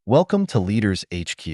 Welcome to Leaders HQ,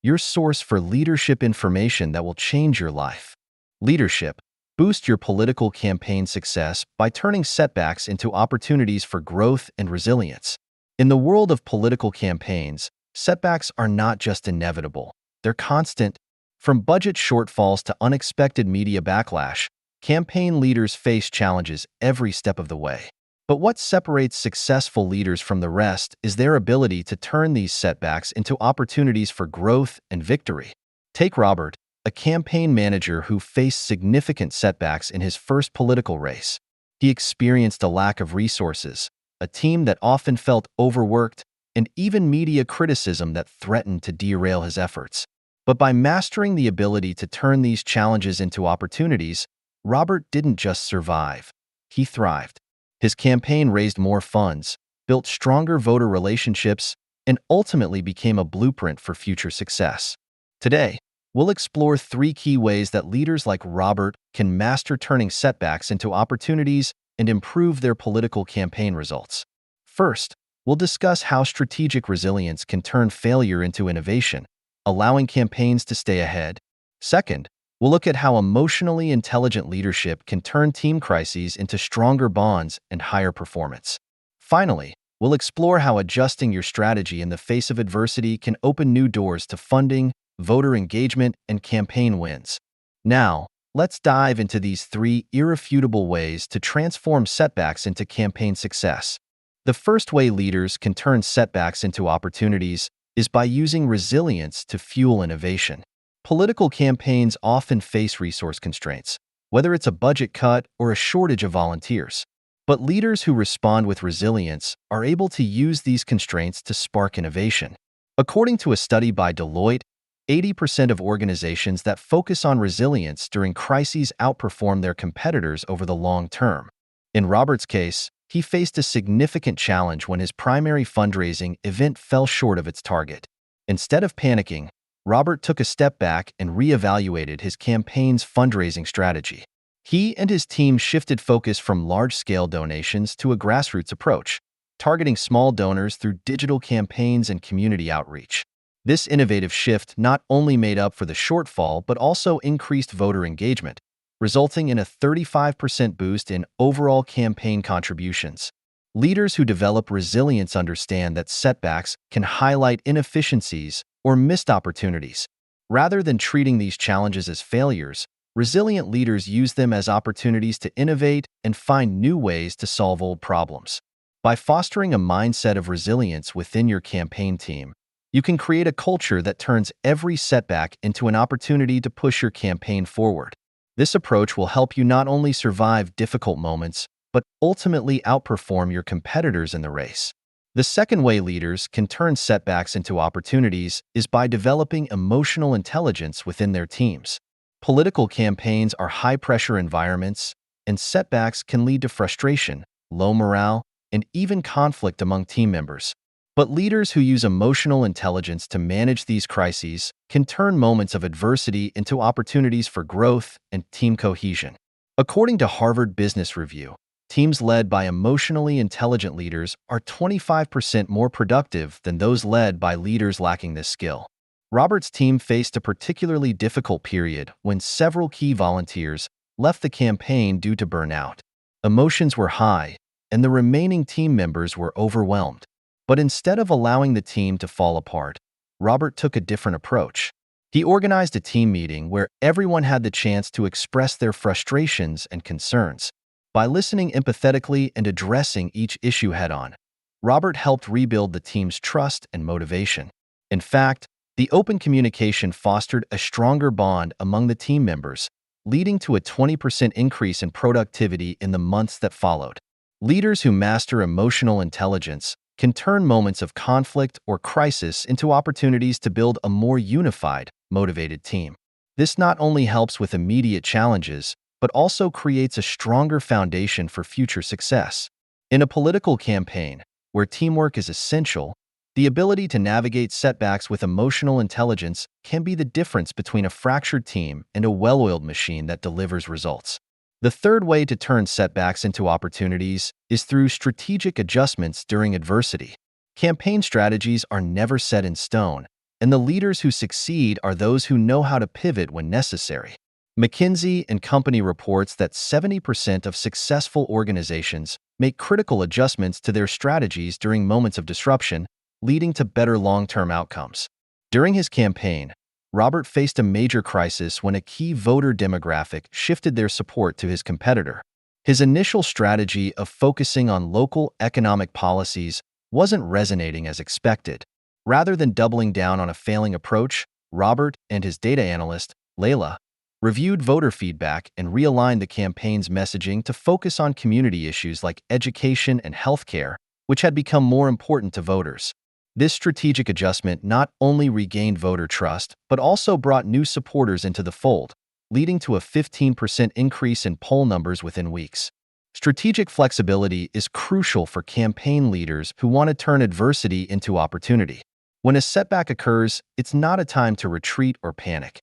your source for leadership information that will change your life. Leadership. Boost your political campaign success by turning setbacks into opportunities for growth and resilience. In the world of political campaigns, setbacks are not just inevitable, they're constant. From budget shortfalls to unexpected media backlash, campaign leaders face challenges every step of the way. But what separates successful leaders from the rest is their ability to turn these setbacks into opportunities for growth and victory. Take Robert, a campaign manager who faced significant setbacks in his first political race. He experienced a lack of resources, a team that often felt overworked, and even media criticism that threatened to derail his efforts. But by mastering the ability to turn these challenges into opportunities, Robert didn't just survive, he thrived. His campaign raised more funds, built stronger voter relationships, and ultimately became a blueprint for future success. Today, we'll explore 3 key ways that leaders like Robert can master turning setbacks into opportunities and improve their political campaign results. First, we'll discuss how strategic resilience can turn failure into innovation, allowing campaigns to stay ahead. Second, we'll look at how emotionally intelligent leadership can turn team crises into stronger bonds and higher performance. Finally, we'll explore how adjusting your strategy in the face of adversity can open new doors to funding, voter engagement, and campaign wins. Now, let's dive into these 3 irrefutable ways to transform setbacks into campaign success. The first way leaders can turn setbacks into opportunities is by using resilience to fuel innovation. Political campaigns often face resource constraints, whether it's a budget cut or a shortage of volunteers. But leaders who respond with resilience are able to use these constraints to spark innovation. According to a study by Deloitte, 80% of organizations that focus on resilience during crises outperform their competitors over the long term. In Robert's case, he faced a significant challenge when his primary fundraising event fell short of its target. Instead of panicking, Robert took a step back and reevaluated his campaign's fundraising strategy. He and his team shifted focus from large-scale donations to a grassroots approach, targeting small donors through digital campaigns and community outreach. This innovative shift not only made up for the shortfall but also increased voter engagement, resulting in a 35% boost in overall campaign contributions. Leaders who develop resilience understand that setbacks can highlight inefficiencies or missed opportunities. Rather than treating these challenges as failures, resilient leaders use them as opportunities to innovate and find new ways to solve old problems. By fostering a mindset of resilience within your campaign team, you can create a culture that turns every setback into an opportunity to push your campaign forward. This approach will help you not only survive difficult moments, but ultimately outperform your competitors in the race. The second way leaders can turn setbacks into opportunities is by developing emotional intelligence within their teams. Political campaigns are high-pressure environments, and setbacks can lead to frustration, low morale, and even conflict among team members. But leaders who use emotional intelligence to manage these crises can turn moments of adversity into opportunities for growth and team cohesion. According to Harvard Business Review, teams led by emotionally intelligent leaders are 25% more productive than those led by leaders lacking this skill. Robert's team faced a particularly difficult period when several key volunteers left the campaign due to burnout. Emotions were high, and the remaining team members were overwhelmed. But instead of allowing the team to fall apart, Robert took a different approach. He organized a team meeting where everyone had the chance to express their frustrations and concerns. By listening empathetically and addressing each issue head-on, Robert helped rebuild the team's trust and motivation. In fact, the open communication fostered a stronger bond among the team members, leading to a 20% increase in productivity in the months that followed. Leaders who master emotional intelligence can turn moments of conflict or crisis into opportunities to build a more unified, motivated team. This not only helps with immediate challenges, but also creates a stronger foundation for future success. In a political campaign, where teamwork is essential, the ability to navigate setbacks with emotional intelligence can be the difference between a fractured team and a well-oiled machine that delivers results. The third way to turn setbacks into opportunities is through strategic adjustments during adversity. Campaign strategies are never set in stone, and the leaders who succeed are those who know how to pivot when necessary. McKinsey and Company reports that 70% of successful organizations make critical adjustments to their strategies during moments of disruption, leading to better long-term outcomes. During his campaign, Robert faced a major crisis when a key voter demographic shifted their support to his competitor. His initial strategy of focusing on local economic policies wasn't resonating as expected. Rather than doubling down on a failing approach, Robert and his data analyst, Layla, reviewed voter feedback and realigned the campaign's messaging to focus on community issues like education and healthcare, which had become more important to voters. This strategic adjustment not only regained voter trust, but also brought new supporters into the fold, leading to a 15% increase in poll numbers within weeks. Strategic flexibility is crucial for campaign leaders who want to turn adversity into opportunity. When a setback occurs, it's not a time to retreat or panic.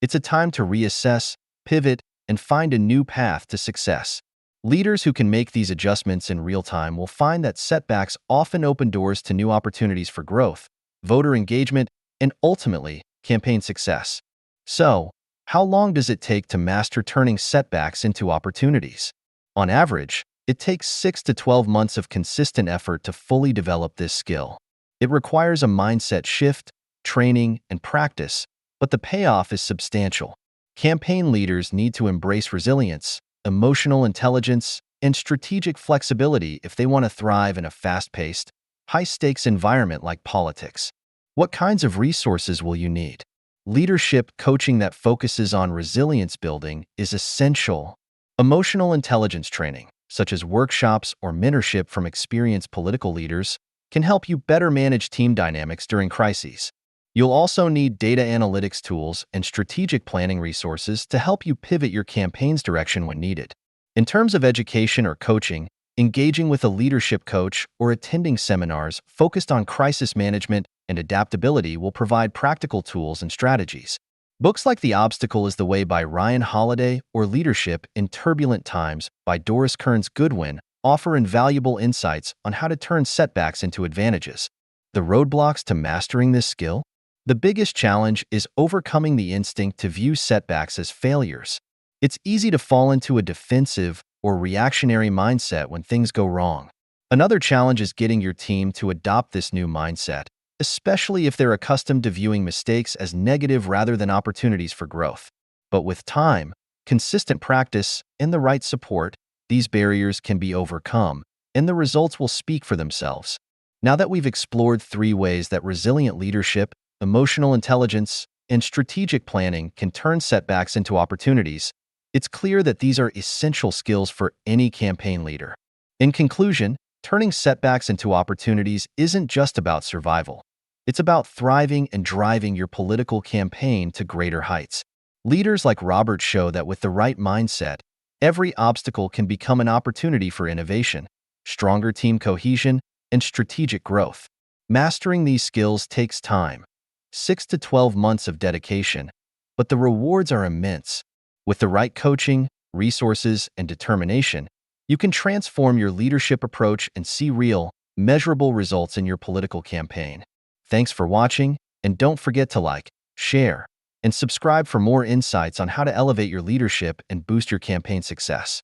It's a time to reassess, pivot, and find a new path to success. Leaders who can make these adjustments in real time will find that setbacks often open doors to new opportunities for growth, voter engagement, and ultimately, campaign success. So, how long does it take to master turning setbacks into opportunities? On average, it takes 6 to 12 months of consistent effort to fully develop this skill. It requires a mindset shift, training, and practice, but the payoff is substantial. Campaign leaders need to embrace resilience, emotional intelligence, and strategic flexibility if they want to thrive in a fast-paced, high-stakes environment like politics. What kinds of resources will you need? Leadership coaching that focuses on resilience building is essential. Emotional intelligence training, such as workshops or mentorship from experienced political leaders, can help you better manage team dynamics during crises. You'll also need data analytics tools and strategic planning resources to help you pivot your campaign's direction when needed. In terms of education or coaching, engaging with a leadership coach or attending seminars focused on crisis management and adaptability will provide practical tools and strategies. Books like The Obstacle is the Way by Ryan Holiday or Leadership in Turbulent Times by Doris Kearns Goodwin offer invaluable insights on how to turn setbacks into advantages. The roadblocks to mastering this skill? The biggest challenge is overcoming the instinct to view setbacks as failures. It's easy to fall into a defensive or reactionary mindset when things go wrong. Another challenge is getting your team to adopt this new mindset, especially if they're accustomed to viewing mistakes as negative rather than opportunities for growth. But with time, consistent practice, and the right support, these barriers can be overcome, and the results will speak for themselves. Now that we've explored 3 ways that resilient leadership, emotional intelligence, and strategic planning can turn setbacks into opportunities, it's clear that these are essential skills for any campaign leader. In conclusion, turning setbacks into opportunities isn't just about survival. It's about thriving and driving your political campaign to greater heights. Leaders like Robert show that with the right mindset, every obstacle can become an opportunity for innovation, stronger team cohesion, and strategic growth. Mastering these skills takes time, 6 to 12 months of dedication, but the rewards are immense. With the right coaching, resources, and determination, you can transform your leadership approach and see real, measurable results in your political campaign. Thanks for watching, and don't forget to like, share, and subscribe for more insights on how to elevate your leadership and boost your campaign success.